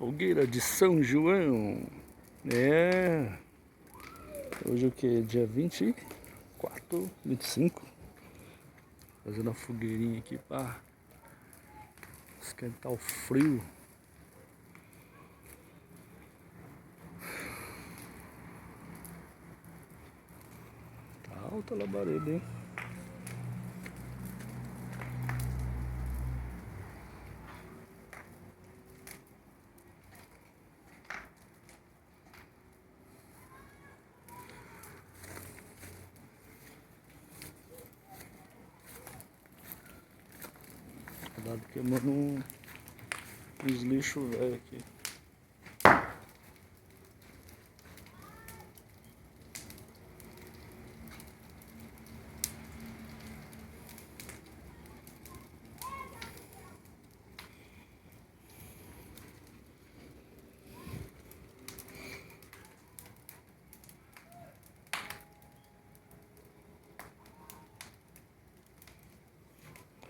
Fogueira de São João. É. Hoje o que? Dia 24, 25. Fazendo a fogueirinha aqui para esquentar o frio. Tá alta a labareda, hein? Cuidado queimando uns lixos velho aqui.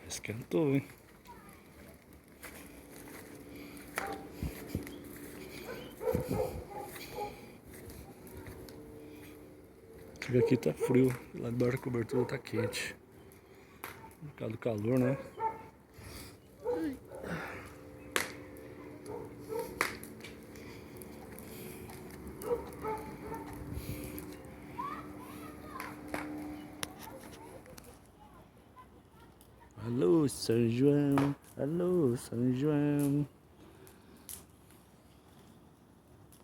Esquentou, hein? Aqui tá frio, lá debaixo da cobertura tá quente. Por causa do calor, né? Alô, São João. Alô, São João.